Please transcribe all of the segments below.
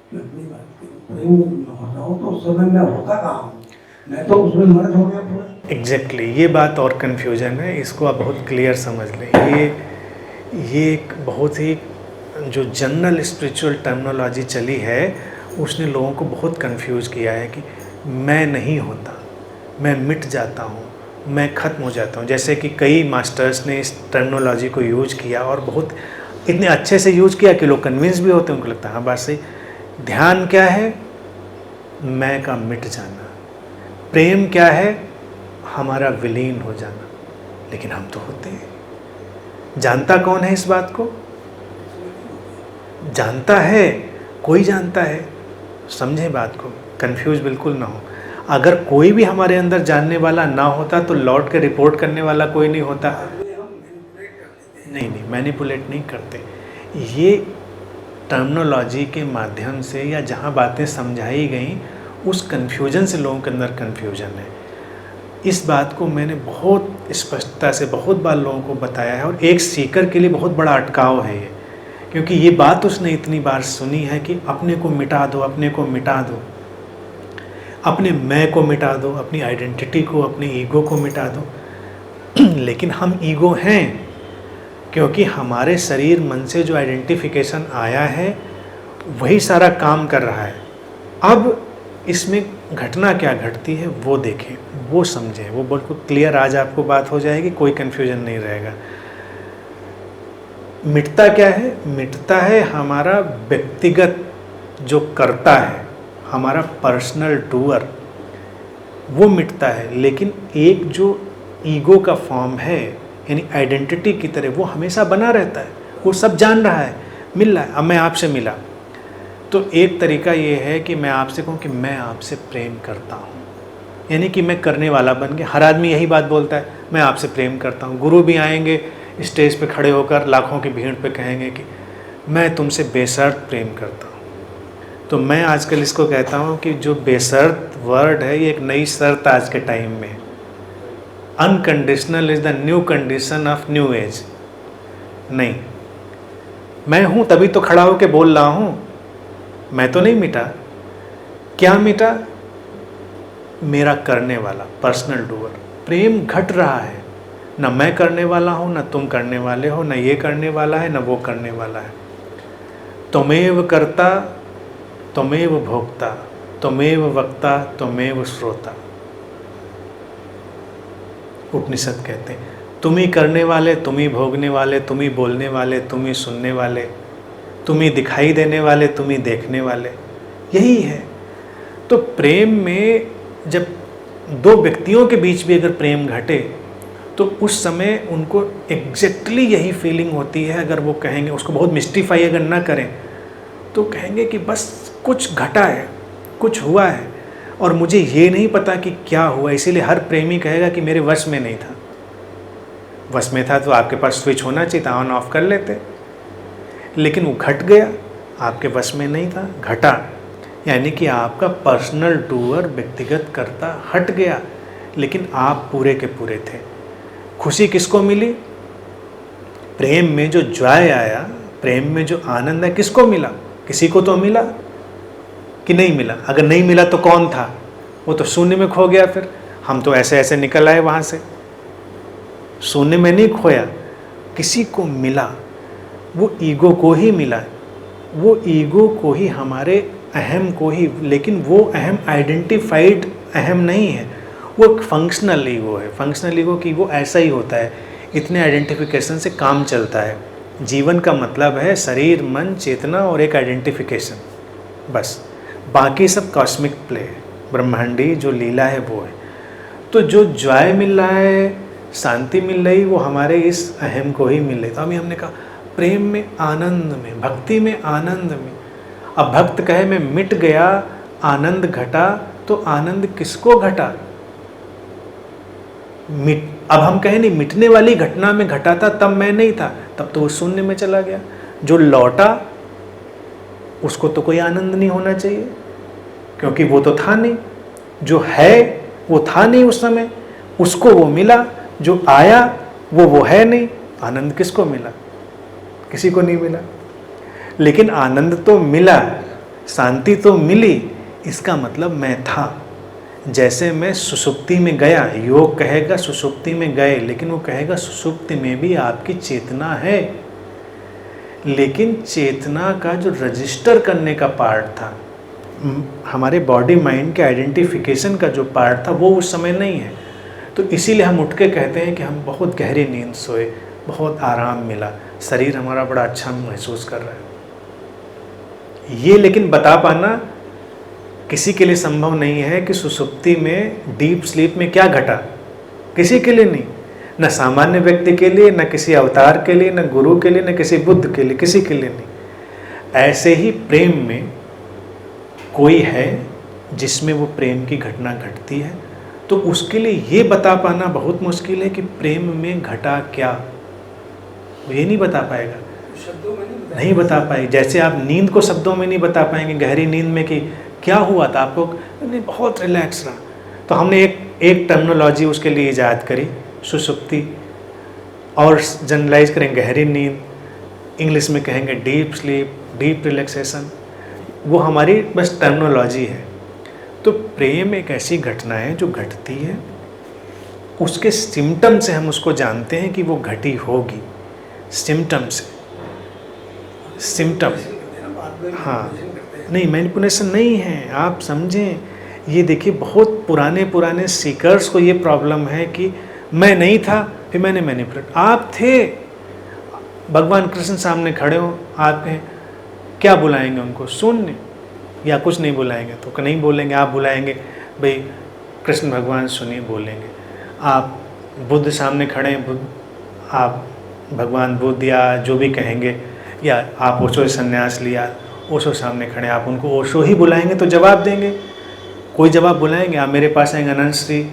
कि अपनी बात की प्रेम में होता हो तो उस समय मैं होता कहाँ हूँ, मैं तो उसमें मर्द हो गया पूरा। एग्जैक्टली ये बात और कन्फ्यूजन है, इसको आप बहुत क्लियर समझ लें। ये एक बहुत ही जो जनरल स्पिरिचुअल टर्मिनोलॉजी चली है उसने लोगों को बहुत कंफ्यूज किया है कि मैं नहीं होता, मैं मिट जाता हूँ, मैं ख़त्म हो जाता हूँ। जैसे कि कई मास्टर्स ने इस टर्मिनोलॉजी को यूज किया और बहुत इतने अच्छे से यूज किया कि लोग कन्विंस भी होते हैं, उनको लगता है हाँ बात सही। ध्यान क्या है? मैं का मिट जाना। प्रेम क्या है? हमारा विलीन हो जाना। लेकिन हम तो होते हैं। जानता कौन है इस बात को? जानता है, कोई जानता है। समझे बात को, कंफ्यूज बिल्कुल ना हो। अगर कोई भी हमारे अंदर जानने वाला ना होता तो लौट के रिपोर्ट करने वाला कोई नहीं होता। नहीं, मैनिपुलेट नहीं करते। ये टर्मिनोलॉजी के माध्यम से या जहाँ बातें समझाई गई उस कन्फ्यूजन से लोगों के अंदर कन्फ्यूजन है। इस बात को मैंने बहुत स्पष्टता से बहुत बार लोगों को बताया है और एक सीकर के लिए बहुत बड़ा अटकाव है ये, क्योंकि ये बात उसने इतनी बार सुनी है कि अपने को मिटा दो, अपने को मिटा दो, अपने मैं को मिटा दो, अपनी आइडेंटिटी को, अपने ईगो को मिटा दो। लेकिन हम ईगो हैं क्योंकि हमारे शरीर मन से जो आइडेंटिफिकेशन आया है वही सारा काम कर रहा है। अब इसमें घटना क्या घटती है वो देखें, वो समझें, वो बिल्कुल क्लियर आज आपको बात हो जाएगी, कोई कन्फ्यूजन नहीं रहेगा। मिटता क्या है? मिटता है हमारा व्यक्तिगत जो करता है, हमारा पर्सनल डूअर, वो मिटता है। लेकिन एक जो ईगो का फॉर्म है यानी आइडेंटिटी की तरह वो हमेशा बना रहता है, वो सब जान रहा है, मिल रहा है। अब मैं आपसे मिला तो एक तरीका ये है कि मैं आपसे कहूँ कि मैं आपसे प्रेम करता हूँ, यानी कि मैं करने वाला बन गया। हर आदमी यही बात बोलता है, मैं आपसे प्रेम करता हूँ। गुरु भी आएंगे स्टेज पे खड़े होकर लाखों की भीड़ पे कहेंगे कि मैं तुमसे बेशर्त प्रेम करता हूँ। तो मैं आजकल इसको कहता हूँ कि जो बेशर्त वर्ड है ये एक नई शर्त आज के टाइम में। Unconditional is the new condition of new age. नहीं, मैं हूँ तभी तो खड़ा होकर बोल रहा हूँ, मैं तो नहीं मिटा। क्या मिटा? मेरा करने वाला पर्सनल डूअर। प्रेम घट रहा है, ना मैं करने वाला हूँ, ना तुम करने वाले हो, ना ये करने वाला है, ना वो करने वाला है। त्वमेव कर्ता त्वमेव भोक्ता त्वमेव वक्ता त्वमेव श्रोता। उपनिषद कहते हैं तुम ही करने वाले, तुम ही भोगने वाले, तुम ही बोलने वाले, तुम ही सुनने वाले, तुम ही दिखाई देने वाले, तुम ही देखने वाले, यही है। तो प्रेम में जब दो व्यक्तियों के बीच भी अगर प्रेम घटे तो उस समय उनको एग्जैक्टली यही फीलिंग होती है। अगर वो कहेंगे, उसको बहुत मिस्टिफाई अगर ना करें तो कहेंगे कि बस कुछ घटा है, कुछ हुआ है और मुझे ये नहीं पता कि क्या हुआ। इसीलिए हर प्रेमी कहेगा कि मेरे वश में नहीं था। वश में था तो आपके पास स्विच होना चाहिए था, ऑन ऑफ कर लेते, लेकिन वो घट गया, आपके वश में नहीं था, घटा। यानी कि आपका पर्सनल डूअर, व्यक्तिगत कर्ता हट गया, लेकिन आप पूरे के पूरे थे। खुशी किसको मिली? प्रेम में जो जॉय आया, प्रेम में जो आनंद है, किसको मिला? किसी को तो मिला कि नहीं मिला? अगर नहीं मिला तो कौन था? वो तो शून्य में खो गया। फिर हम तो ऐसे ऐसे निकल आए वहाँ से, शून्य में नहीं खोया, किसी को मिला। वो ईगो को ही मिला, वो ईगो को ही, हमारे अहम को ही। लेकिन वो अहम आइडेंटिफाइड अहम नहीं है, वो एक फंक्शनल ईगो है। फंक्शनल ईगो की वो ऐसा ही होता है, इतने आइडेंटिफिकेशन से काम चलता है। जीवन का मतलब है शरीर, मन, चेतना और एक आइडेंटिफिकेशन, बस। बाकी सब कॉस्मिक प्ले है, ब्रह्मांडी जो लीला है वो है। तो जो जॉय मिल रहा है, शांति मिल रही, वो हमारे इस अहम को ही मिल रही। तो अभी हमने कहा प्रेम में, आनंद में, भक्ति में, आनंद में। अब भक्त कहे मैं मिट गया, आनंद घटा, तो आनंद किसको घटा? अब हम कहें नहीं, मिटने वाली घटना में घटा था, तब मैं नहीं था, तब तो वो शून्य में चला गया। जो लौटा उसको तो कोई आनंद नहीं होना चाहिए, क्योंकि वो तो था नहीं। जो है वो था नहीं उस समय, उसको वो मिला। जो आया वो है नहीं, आनंद किसको मिला? किसी को नहीं मिला। लेकिन आनंद तो मिला, शांति तो मिली, इसका मतलब मैं था। जैसे मैं सुषुप्ति में गया, योग कहेगा सुषुप्ति में गए, लेकिन वो कहेगा सुषुप्ति में भी आपकी चेतना है। लेकिन चेतना का जो रजिस्टर करने का पार्ट था, हमारे बॉडी माइंड के आइडेंटिफिकेशन का जो पार्ट था, वो उस समय नहीं है। तो इसीलिए हम उठ के कहते हैं कि हम बहुत गहरी नींद सोए, बहुत आराम मिला, शरीर हमारा बड़ा अच्छा महसूस कर रहा है। ये लेकिन बता पाना किसी के लिए संभव नहीं है कि सुसुप्ति में, डीप स्लीप में क्या घटा, किसी के लिए नहीं, न सामान्य व्यक्ति के लिए, न किसी अवतार के लिए, न गुरु के लिए, न किसी बुद्ध के लिए, किसी के लिए नहीं। ऐसे ही प्रेम में कोई है जिसमें वो प्रेम की घटना घटती है, तो उसके लिए ये बता पाना बहुत मुश्किल है कि प्रेम में घटा क्या, ये नहीं बता पाएगा, शब्दों में नहीं बता पाएगी। जैसे आप नींद को शब्दों में नहीं बता पाएंगे, गहरी नींद में कि क्या हुआ था आपको, नहीं बहुत रिलैक्स रहा। तो हमने एक टर्मिनोलॉजी उसके लिए ईजाद करी, सुषुप्ति, और जनरलाइज करें गहरी नींद, इंग्लिश में कहेंगे डीप स्लीप, डीप रिलैक्सेशन। वो हमारी बस टर्मिनोलॉजी है। तो प्रेम एक ऐसी घटना है जो घटती है, उसके सिम्टम से हम उसको जानते हैं कि वो घटी होगी। सिम्टम से, सिम्टम, हाँ, नहीं मैनिपुलेशन नहीं है, आप समझें। ये देखिए बहुत पुराने सीकर्स को ये प्रॉब्लम है कि मैं नहीं था फिर मैंने मैनिपुलेट, आप थे, भगवान कृष्ण सामने खड़े हो, आप कहें क्या बुलाएंगे उनको, सुनने, या कुछ नहीं बुलाएंगे तो नहीं बोलेंगे, आप बुलाएंगे भाई कृष्ण भगवान सुनिए, बोलेंगे। आप बुद्ध सामने खड़े हैं, बुद्ध, आप भगवान बुद्ध या जो भी कहेंगे, या आप ओशो से संन्यास लिया, ओशो सामने खड़े, आप उनको ओशो ही बुलाएंगे तो जवाब देंगे, कोई जवाब बुलाएंगे। आप मेरे पास आएंगे अनंत श्री,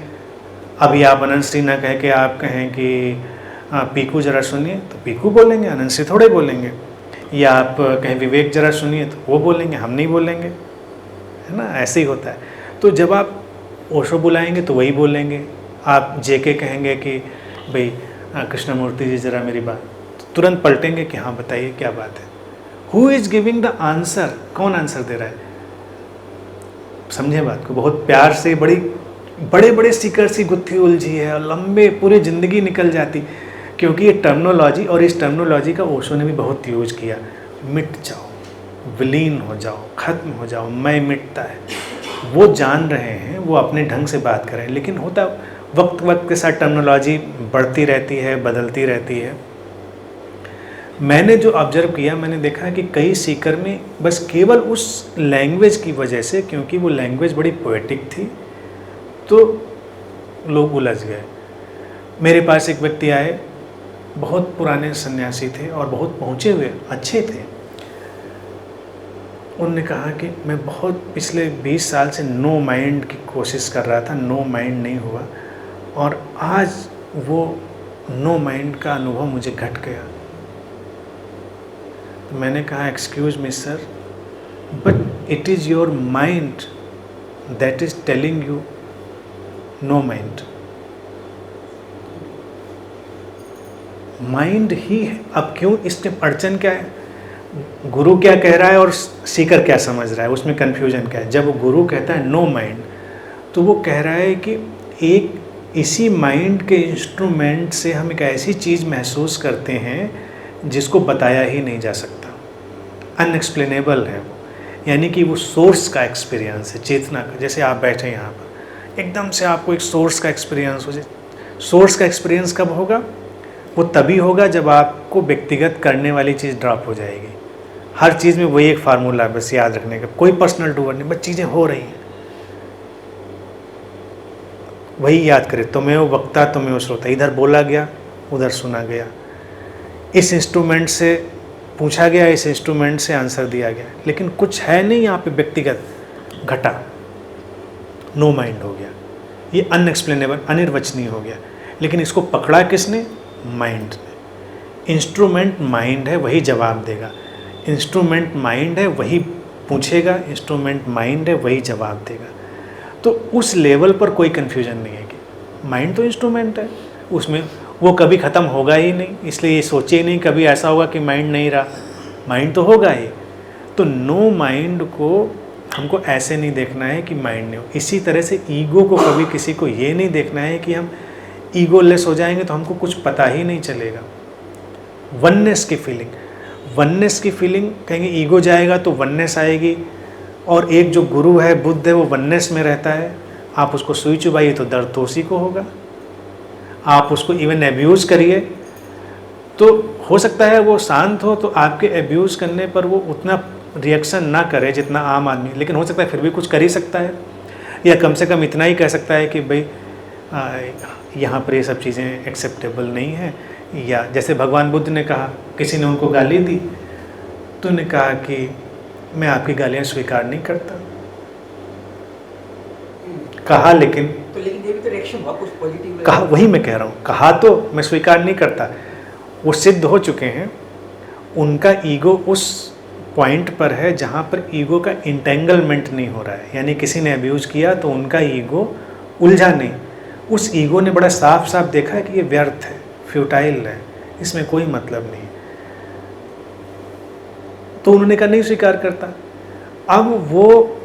अभी आप अनंत श्री ना कह के आप कहें कि पीकू जरा सुनिए तो पीकू बोलेंगे, अनंत श्री थोड़े बोलेंगे। या आप कहें विवेक जरा सुनिए तो वो बोलेंगे, हम नहीं बोलेंगे, है ना, ऐसे ही होता है। तो जब आप ओशो बुलाएंगे तो वही बोलेंगे। आप जेके कहेंगे कि भाई कृष्णमूर्ति जी ज़रा मेरी बात, तो तुरंत पलटेंगे कि हाँ बताइए क्या बात है। Who is giving the answer, कौन आंसर दे रहा है, समझे बात को। बहुत प्यार से बड़े सीकर सी गुत्थी उलझी है और लंबे पूरी ज़िंदगी निकल जाती, क्योंकि ये टर्मिनोलॉजी, और इस टर्मिनोलॉजी का ओशो ने भी बहुत यूज़ किया। मिट जाओ, विलीन हो जाओ, ख़त्म हो जाओ, मैं मिटता है। वो जान रहे हैं, वो अपने ढंग से बात कर रहे हैं, लेकिन होता वक्त के साथ टर्मिनोलॉजी बढ़ती रहती है, बदलती रहती है। मैंने जो ऑब्जर्व किया, मैंने देखा कि कई सीकर में बस केवल उस लैंग्वेज की वजह से, क्योंकि वो लैंग्वेज बड़ी पोएटिक थी, तो लोग उलझ गए। मेरे पास एक व्यक्ति आए, बहुत पुराने सन्यासी थे और बहुत पहुँचे हुए अच्छे थे। उन्होंने कहा कि मैं बहुत पिछले 20 साल से नो माइंड की कोशिश कर रहा था, नो माइंड नहीं हुआ, और आज वो नो माइंड का अनुभव मुझे घट गया। तो मैंने कहा excuse me sir, but it is your mind that is telling you no mind. Mind ही है। अब क्यों, इसमें अड़चन क्या है, गुरु क्या कह रहा है और सीकर क्या समझ रहा है, उसमें कन्फ्यूजन क्या है। जब गुरु कहता है नो माइंड, तो वो कह रहा है कि एक इसी माइंड के इंस्ट्रूमेंट से हम एक ऐसी चीज़ महसूस करते हैं जिसको बताया ही नहीं जा सकता, अनएक्सप्लेनेबल है वो, यानी कि वो सोर्स का एक्सपीरियंस है, चेतना का। जैसे आप बैठे यहाँ पर, एकदम से आपको एक सोर्स का एक्सपीरियंस हो जाए। सोर्स का एक्सपीरियंस कब होगा, वो तभी होगा जब आपको व्यक्तिगत करने वाली चीज़ ड्रॉप हो जाएगी। हर चीज़ में वही एक फार्मूला है बस याद रखने का, कोई पर्सनल डूअर नहीं, बस चीज़ें हो रही हैं, वही याद करें। तुम्हें वो वक्ता, तुम्हें वो श्रोता, इधर बोला गया उधर सुना गया, इस इंस्ट्रूमेंट से पूछा गया, इस इंस्ट्रूमेंट से आंसर दिया गया, लेकिन कुछ है नहीं यहाँ पे व्यक्तिगत, घटा, नो माइंड हो गया, ये अनएक्सप्लेनेबल, अनिर्वचनीय हो गया। लेकिन इसको पकड़ा किसने, माइंड ने। इंस्ट्रूमेंट माइंड है, वही जवाब देगा। इंस्ट्रूमेंट माइंड है, वही पूछेगा, इंस्ट्रूमेंट माइंड है, वही जवाब देगा। तो उस लेवल पर कोई कन्फ्यूजन नहीं है कि माइंड तो इंस्ट्रूमेंट है, उसमें वो कभी ख़त्म होगा ही नहीं, इसलिए ये सोचे ही नहीं कभी ऐसा होगा कि माइंड नहीं रहा, माइंड तो होगा ही। तो नो माइंड को हमको ऐसे नहीं देखना है कि माइंड नहीं हो। इसी तरह से ईगो को कभी किसी को ये नहीं देखना है कि हम ईगोलेस हो जाएंगे तो हमको कुछ पता ही नहीं चलेगा। वननेस की फीलिंग कहेंगे ईगो जाएगा तो वननेस आएगी। और एक जो गुरु है, बुद्ध है, वो वननेस में रहता है। आप उसको सुई चुबाइए तो दर्द तो उसी को होगा। आप उसको इवन एब्यूज़ करिए तो हो सकता है वो शांत हो, तो आपके एब्यूज़ करने पर वो उतना रिएक्शन ना करे जितना आम आदमी, लेकिन हो सकता है फिर भी कुछ कर ही सकता है, या कम से कम इतना ही कह सकता है कि भाई यहाँ पर ये सब चीज़ें एक्सेप्टेबल नहीं है। या जैसे भगवान बुद्ध ने कहा, किसी ने उनको गाली दी तो उन्होंने कहा कि मैं आपकी गालियाँ स्वीकार नहीं करता। कहा लेकिन ये भी तो रिएक्शन बहुत कुछ पॉजिटिव है। कहा, वही मैं कह रहा हूँ, कहा तो मैं स्वीकार नहीं करता। वो सिद्ध हो चुके हैं, उनका ईगो उस पॉइंट पर है जहाँ पर ईगो का इंटेंगलमेंट नहीं हो रहा है। यानी किसी ने अब्यूज़ किया तो उनका ईगो उलझा नहीं। उस ईगो ने बड़ा साफ साफ देखा है कि ये व्यर्थ है, फ्यूटाइल है, इसमें कोई मतलब नहीं। तो उन्होंने कहा नहीं स्वीकार करता। अब वो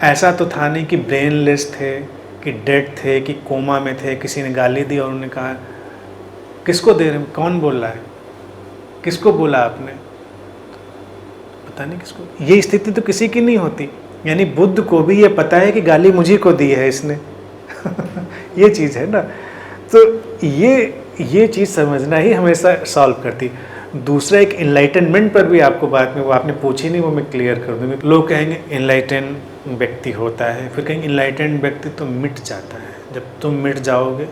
ऐसा तो था नहीं कि ब्रेनलेस थे, कि डेड थे, कि कोमा में थे, किसी ने गाली दी और उन्होंने कहा किसको दे रहे हैं, कौन बोल रहा है, किसको बोला आपने, पता नहीं किसको। ये स्थिति तो किसी की नहीं होती। यानी बुद्ध को भी ये पता है कि गाली मुझे को दी है इसने ये चीज़ है ना। तो ये चीज़ समझना ही हमेशा सॉल्व करती। दूसरा एक इनलाइटनमेंट पर भी आपको बाद में, वो आपने पूछी नहीं, वो मैं क्लियर कर दूँगी। लोग कहेंगे इनलाइटन व्यक्ति होता है, फिर कहेंगे इनलाइटन व्यक्ति तो मिट जाता है। जब तुम मिट जाओगे,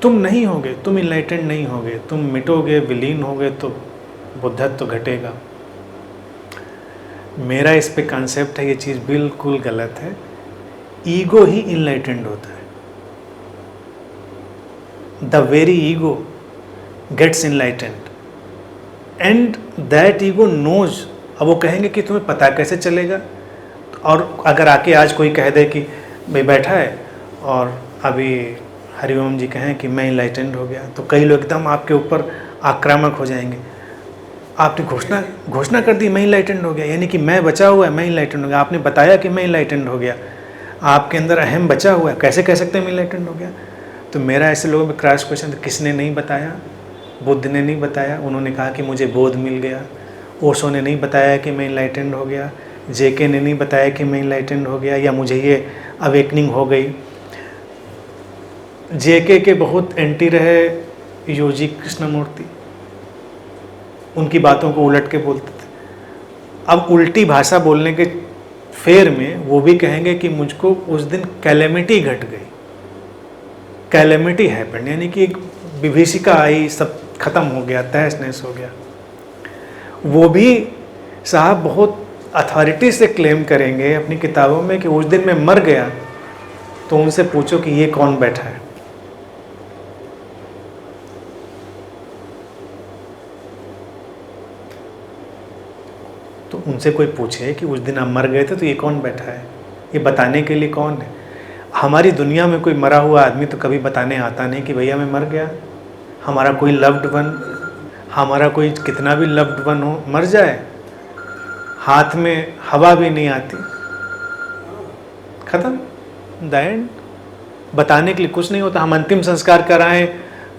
तुम नहीं होगे, तुम इनलाइटन नहीं होगे, तुम मिटोगे, विलीन होगे तो बुद्धत्व तो घटेगा। मेरा इस पे कॉन्सेप्ट है, ये चीज़ बिल्कुल गलत है। ईगो ही इनलाइटेंड होता है। The very ego gets enlightened and that ego knows. अब वो कहेंगे कि तुम्हें पता कैसे चलेगा। और अगर आके आज कोई कह दे कि भाई बैठा है और अभी हरिओम जी कहें कि मैं इनलाइटेंड हो गया, तो कई लोग एकदम आपके ऊपर आक्रामक हो जाएंगे। आपने घोषणा कर दी मैं इनलाइटेंड हो गया, यानी कि मैं बचा हुआ है, मैं इनलाइटेंड हो गया। आपने बताया कि मैं इनलाइटेंड हो गया, आपके अंदर अहम बचा हुआ है, कैसे कह सकते हैं मैं इनलाइटेंड हो गया। तो मेरा ऐसे लोगों में क्रॉस क्वेश्चन, किसने नहीं बताया? बुद्ध ने नहीं बताया, उन्होंने कहा कि मुझे बोध मिल गया। ओशो ने नहीं बताया कि मैं इनलाइटेंड हो गया। जेके ने नहीं बताया कि मैं इनलाइटेंड हो गया या मुझे ये अवेकनिंग हो गई। जेके के बहुत एंटी रहे योजी कृष्णमूर्ति, उनकी बातों को उलट के बोलते थे। अब उल्टी भाषा बोलने के फेर में वो भी कहेंगे कि मुझको उस दिन कैलेमिटी घट गई, कैलेमिटी हैपेंड, यानी कि एक विभीषिका आई, सब खत्म हो गया, तहस नहस हो गया। वो भी साहब बहुत अथॉरिटी से क्लेम करेंगे अपनी किताबों में कि उस दिन मैं मर गया। तो उनसे पूछो कि ये कौन बैठा है। तो उनसे कोई पूछे कि उस दिन आप मर गए थे तो ये कौन बैठा है, ये बताने के लिए कौन है। हमारी दुनिया में कोई मरा हुआ आदमी तो कभी बताने आता नहीं कि भैया मैं मर गया। हमारा कोई लव्ड वन, हमारा कोई कितना भी लव्ड वन हो, मर जाए, हाथ में हवा भी नहीं आती, खत्म, द एंड। बताने के लिए कुछ नहीं होता। हम अंतिम संस्कार कराएं,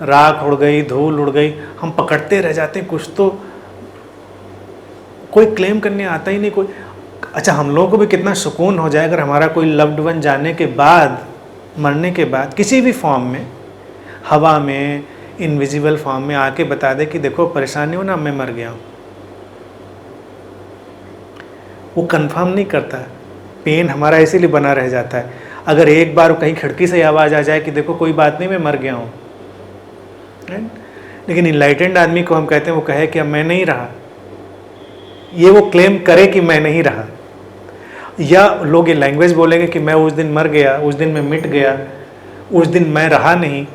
राख उड़ गई, धूल उड़ गई, हम पकड़ते रह जाते हैं, कुछ तो कोई क्लेम करने आता ही नहीं कोई। अच्छा, हम लोगों को भी कितना सुकून हो जाए अगर हमारा कोई लव्ड वन जाने के बाद, मरने के बाद किसी भी फॉर्म में, हवा में, इनविजिबल फॉर्म में आके बता दे कि देखो परेशानी हो ना, मैं मर गया हूँ। वो कंफर्म नहीं करता, पेन हमारा इसीलिए बना रह जाता है। अगर एक बार कहीं खिड़की से आवाज़ आ जाए कि देखो कोई बात नहीं मैं मर गया हूँ, लेकिन इनलाइटेंड आदमी को हम कहते हैं वो कहे कि अब मैं नहीं रहा, ये वो क्लेम करे कि मैं नहीं रहा। या लोग ये लैंग्वेज बोलेंगे कि मैं उस दिन मर गया, उस दिन मैं मिट गया, उस दिन मैं रहा नहीं।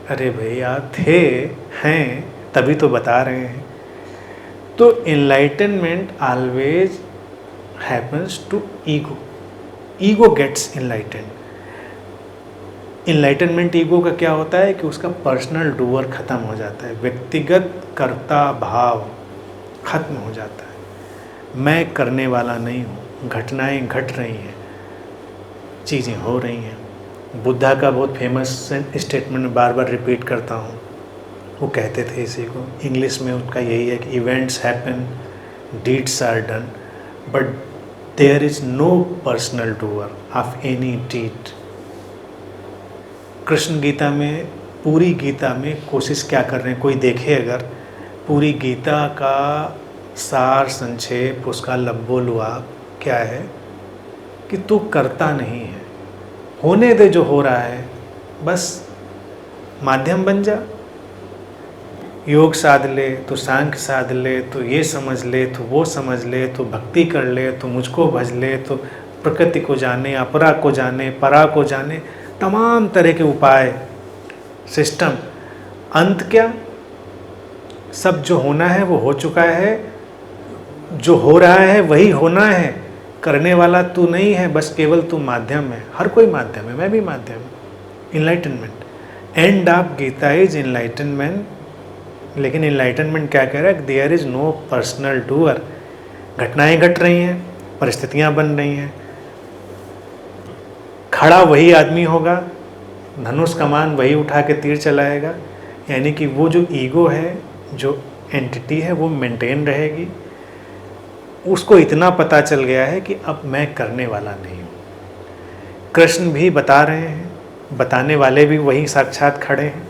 अरे भैया थे, हैं, तभी तो बता रहे हैं। तो enlightenment always happens to ego, ego gets enlightened. Enlightenment ego का क्या होता है कि उसका पर्सनल डूअर खत्म हो जाता है, व्यक्तिगत कर्ता भाव खत्म हो जाता है। मैं करने वाला नहीं हूँ, घटनाएं घट रही हैं, चीज़ें हो रही हैं। बुद्धा का बहुत फेमस स्टेटमेंट बार बार रिपीट करता हूँ, वो कहते थे इसी को, इंग्लिश में उनका यही है कि events happen, deeds are done, but there is no personal doer of any deed. Krishna Gita में, पूरी गीता में कोशिश क्या कर रहे हैं, कोई देखे अगर पूरी गीता का सार संक्षेप, उसका लब्बो लुआब क्या है कि तू करता नहीं है, होने दे जो हो रहा है, बस माध्यम बन जा। योग साध ले, तो सांख्य साध ले, तो ये समझ ले, तो वो समझ ले, तो भक्ति कर ले, तो मुझको भज ले, तो प्रकृति को जाने, अपरा को जाने, परा को जाने, तमाम तरह के उपाय, सिस्टम। अंत क्या? सब जो होना है वो हो चुका है, जो हो रहा है वही होना है, करने वाला तू नहीं है, बस केवल तू माध्यम है। हर कोई माध्यम है, मैं भी माध्यम हूँ। Enlightenment, end of Gita is enlightenment. लेकिन इनलाइटनमेंट क्या कह रहा है? There is no personal doer. घटनाएं घट रही हैं, परिस्थितियाँ बन रही हैं, खड़ा वही आदमी होगा, धनुष कमान वही उठा के तीर चलाएगा। यानी कि वो जो ईगो है, जो एंटिटी है, वो मेंटेन रहेगी। उसको इतना पता चल गया है कि अब मैं करने वाला नहीं हूँ। कृष्ण भी बता रहे हैं, बताने वाले भी वही साक्षात खड़े हैं,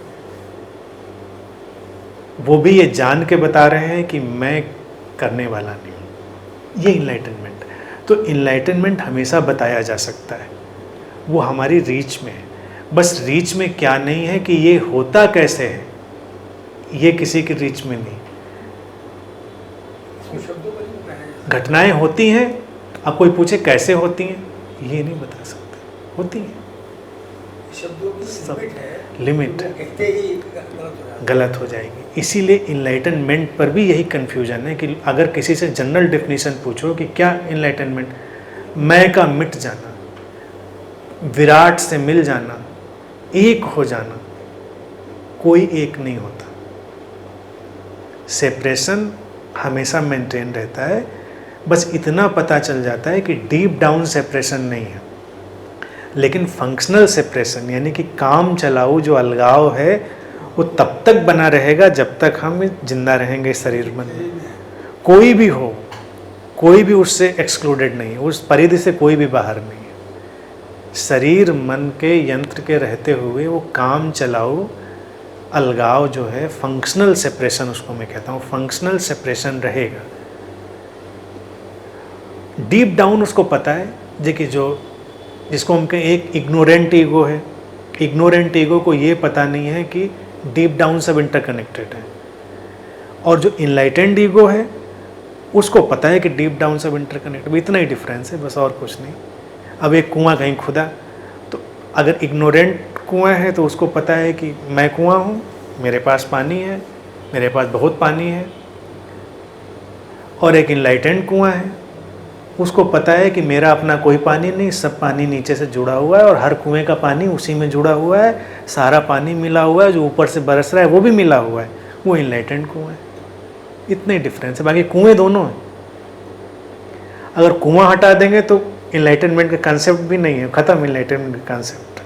वो भी ये जान के बता रहे हैं कि मैं करने वाला नहीं हूँ। ये इनलाइटनमेंट है। तो इनलाइटनमेंट हमेशा बताया जा सकता है, वो हमारी रीच में है। बस रीच में क्या नहीं है कि ये होता कैसे है, ये किसी की रीच में नहीं। शब्दों पर ही बताया जाता घटनाएं होती हैं, अब कोई पूछे कैसे होती हैं, ये नहीं बता सकते, होती हैं। है। शब्दों की सब लिमिट है, लिमिट वो है, कहते ही गलत हो जाता है। गलत हो जाएगी। इसीलिए इनलाइटनमेंट पर भी यही कन्फ्यूजन है कि अगर किसी से जनरल डेफिनेशन पूछो कि क्या इनलाइटनमेंट, मैं का मिट जाना, विराट से मिल जाना, एक हो जाना। कोई एक नहीं होता, सेपरेशन हमेशा मेंटेन रहता है। बस इतना पता चल जाता है कि डीप डाउन सेपरेशन नहीं है, लेकिन फंक्शनल सेपरेशन यानी कि काम चलाऊ जो अलगाव है, वो तब तक बना रहेगा जब तक हम जिंदा रहेंगे शरीर मन में। कोई भी हो, कोई भी उससे एक्सक्लूडेड नहीं है, उस परिधि से कोई भी बाहर नहीं है। शरीर मन के यंत्र के रहते हुए वो काम चलाऊ अलगाव जो है, फंक्शनल सेपरेशन उसको मैं कहता हूँ, फंक्शनल सेपरेशन रहेगा। डीप डाउन उसको पता है जे कि जिसको हम कहें एक इग्नोरेंट ईगो है। इग्नोरेंट ईगो को ये पता नहीं है कि डीप डाउन सब इंटरकनेक्टेड है। और जो इनलाइटेंड ईगो है उसको पता है कि डीप डाउन सब इंटरकनेक्टेड। इतना ही डिफरेंस है, बस और कुछ नहीं। अब एक कुआं कहीं खुदा, तो अगर इग्नोरेंट कुआं है तो उसको पता है कि मैं कुआं हूँ, मेरे पास पानी है, मेरे पास बहुत पानी है। और एक इनलाइटेंड कुआं है, उसको पता है कि मेरा अपना कोई पानी नहीं, सब पानी नीचे से जुड़ा हुआ है और हर कुएं का पानी उसी में जुड़ा हुआ है, सारा पानी मिला हुआ है, जो ऊपर से बरस रहा है वो भी मिला हुआ है, वो इनलाइटेंड कुआं है। इतने डिफरेंस है, बाकी कुएं दोनों हैं। अगर कुआं हटा देंगे तो इनलाइटनमेंट का कंसेप्ट भी नहीं है, खत्म इनलाइटनमेंट का कंसेप्ट।